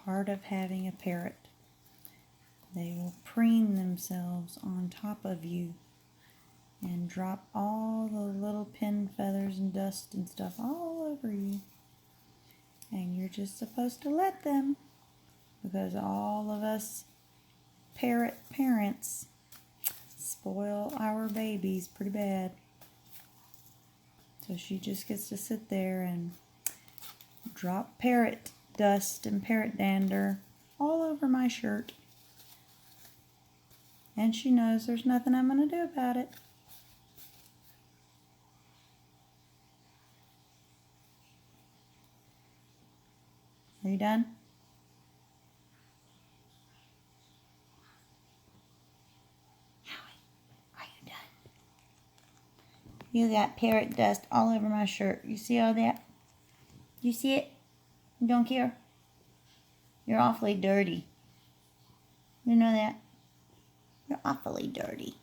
part of having a parrot. They will preen themselves on top of you and drop all the little pin feathers and dust and stuff all over you. And you're just supposed to let them, because all of us parrot parents spoil our babies pretty bad. So she just gets to sit there and drop parrot dust and parrot dander all over my shirt. And she knows there's nothing I'm going to do about it. Are you done? Howie, are you done? You got parrot dust all over my shirt. You see all that? You see it? You don't care? You're awfully dirty. You know that? You're awfully dirty.